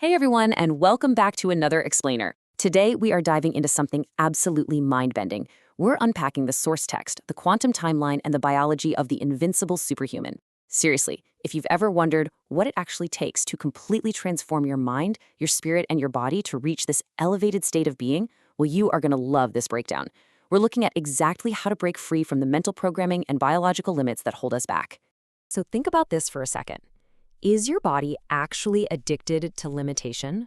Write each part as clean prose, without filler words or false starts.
Hey everyone, and welcome back to another Explainer. Today, we are diving into something absolutely mind-bending. We're unpacking the source text, the quantum timeline, and the biology of the invincible superhuman. Seriously, if you've ever wondered what it actually takes to completely transform your mind, your spirit, and your body to reach this elevated state of being, well, you are going to love this breakdown. We're looking at exactly how to break free from the mental programming and biological limits that hold us back. So think about this for a second. Is your body actually addicted to limitation?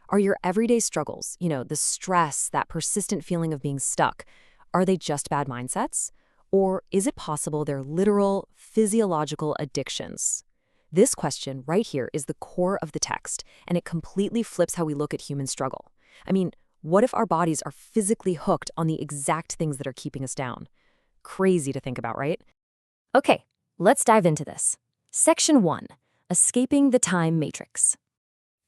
Are your everyday struggles, the stress, that persistent feeling of being stuck, are they just bad mindsets? Or is it possible they're literal, physiological addictions? This question right here is the core of the text, and it completely flips how we look at human struggle. I mean, what if our bodies are physically hooked on the exact things that are keeping us down? Crazy to think about, right? Okay, let's dive into this. Section 1. Escaping the time matrix.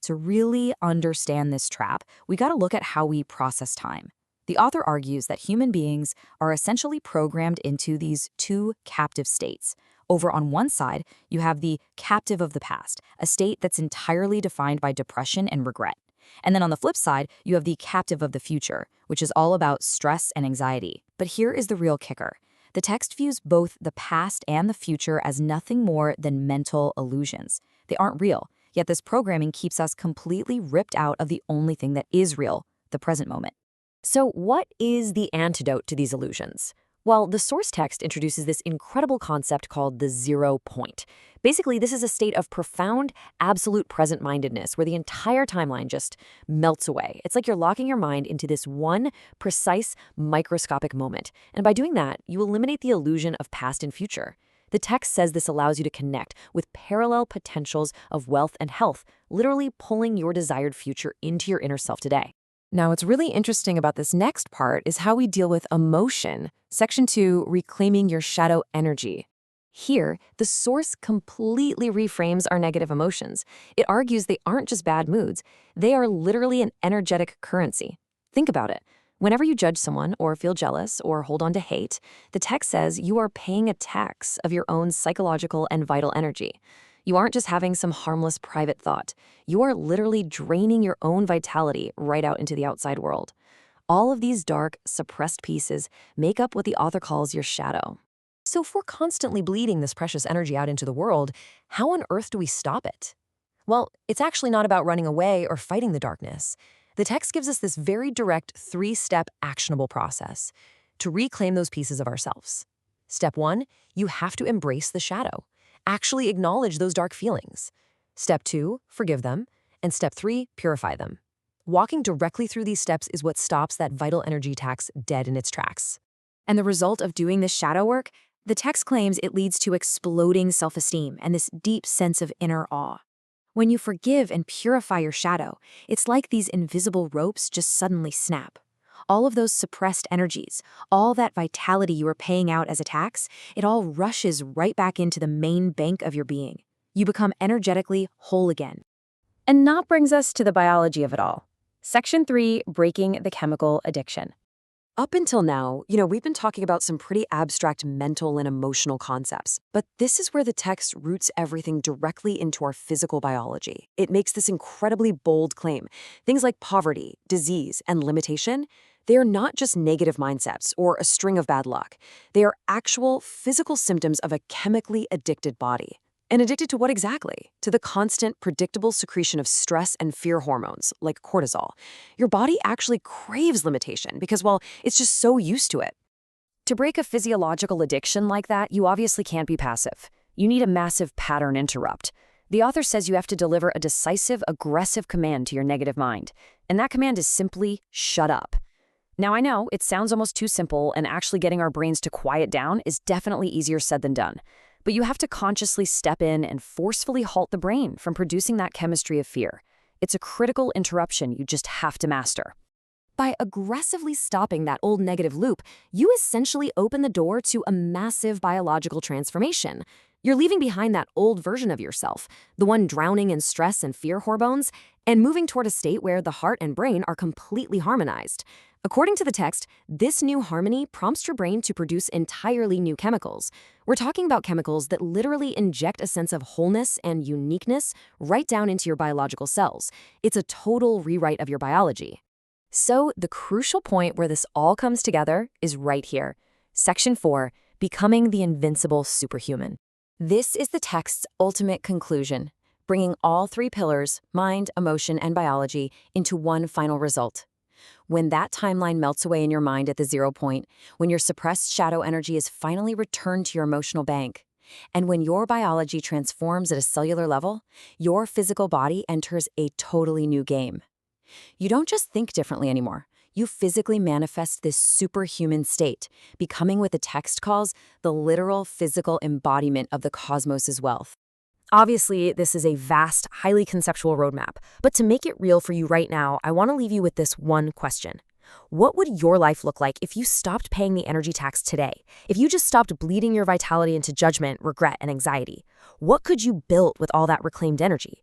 To really understand this trap, we got to look at how we process time. The author argues that human beings are essentially programmed into these two captive states. Over on one side, you have the captive of the past, a state that's entirely defined by depression and regret. And then on the flip side, you have the captive of the future, which is all about stress and anxiety. But here is the real kicker. The text views both the past and the future as nothing more than mental illusions. They aren't real, yet this programming keeps us completely ripped out of the only thing that is real, the present moment. So what is the antidote to these illusions? Well, the source text introduces this incredible concept called the 0 point. Basically, this is a state of profound, absolute present-mindedness where the entire timeline just melts away. It's like you're locking your mind into this one precise, microscopic moment. And by doing that, you eliminate the illusion of past and future. The text says this allows you to connect with parallel potentials of wealth and health, literally pulling your desired future into your inner self today. Now, what's really interesting about this next part is how we deal with emotion. Section 2, reclaiming your shadow energy. Here, the source completely reframes our negative emotions. It argues they aren't just bad moods. They are literally an energetic currency. Think about it. Whenever you judge someone or feel jealous or hold on to hate, the text says you are paying a tax of your own psychological and vital energy. You aren't just having some harmless private thought. You are literally draining your own vitality right out into the outside world. All of these dark, suppressed pieces make up what the author calls your shadow. So if we're constantly bleeding this precious energy out into the world, how on earth do we stop it? Well, it's actually not about running away or fighting the darkness. The text gives us this very direct 3-step actionable process to reclaim those pieces of ourselves. Step 1, you have to embrace the shadow. Actually acknowledge those dark feelings. Step 2, forgive them. And step 3, purify them. Walking directly through these steps is what stops that vital energy tax dead in its tracks. And the result of doing this shadow work, the text claims it leads to exploding self-esteem and this deep sense of inner awe. When you forgive and purify your shadow, it's like these invisible ropes just suddenly snap. All of those suppressed energies, all that vitality you were paying out as a tax, it all rushes right back into the main bank of your being. You become energetically whole again. And that brings us to the biology of it all. Section 3, breaking the chemical addiction. Up until now, we've been talking about some pretty abstract mental and emotional concepts, but this is where the text roots everything directly into our physical biology. It makes this incredibly bold claim. Things like poverty, disease, and limitation, they are not just negative mindsets or a string of bad luck. They are actual physical symptoms of a chemically addicted body. And addicted to what exactly? To the constant, predictable secretion of stress and fear hormones, like cortisol. Your body actually craves limitation because, well, it's just so used to it. To break a physiological addiction like that, you obviously can't be passive. You need a massive pattern interrupt. The author says you have to deliver a decisive, aggressive command to your negative mind. And that command is simply, shut up. Now, I know it sounds almost too simple, and actually getting our brains to quiet down is definitely easier said than done. But you have to consciously step in and forcefully halt the brain from producing that chemistry of fear. It's a critical interruption you just have to master. By aggressively stopping that old negative loop, you essentially open the door to a massive biological transformation. You're leaving behind that old version of yourself, the one drowning in stress and fear hormones, and moving toward a state where the heart and brain are completely harmonized. According to the text, this new harmony prompts your brain to produce entirely new chemicals. We're talking about chemicals that literally inject a sense of wholeness and uniqueness right down into your biological cells. It's a total rewrite of your biology. So, the crucial point where this all comes together is right here. Section 4, Becoming the Invincible Superhuman. This is the text's ultimate conclusion, bringing all three pillars, mind, emotion, and biology, into one final result. When that timeline melts away in your mind at the 0 point, when your suppressed shadow energy is finally returned to your emotional bank, and when your biology transforms at a cellular level, your physical body enters a totally new game. You don't just think differently anymore. You physically manifest this superhuman state, becoming what the text calls the literal physical embodiment of the cosmos's wealth. Obviously, this is a vast, highly conceptual roadmap, but to make it real for you right now, I want to leave you with this one question. What would your life look like if you stopped paying the energy tax today? If you just stopped bleeding your vitality into judgment, regret, and anxiety? What could you build with all that reclaimed energy?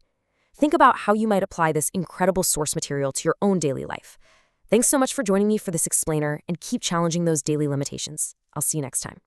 Think about how you might apply this incredible source material to your own daily life. Thanks so much for joining me for this explainer, and keep challenging those daily limitations. I'll see you next time.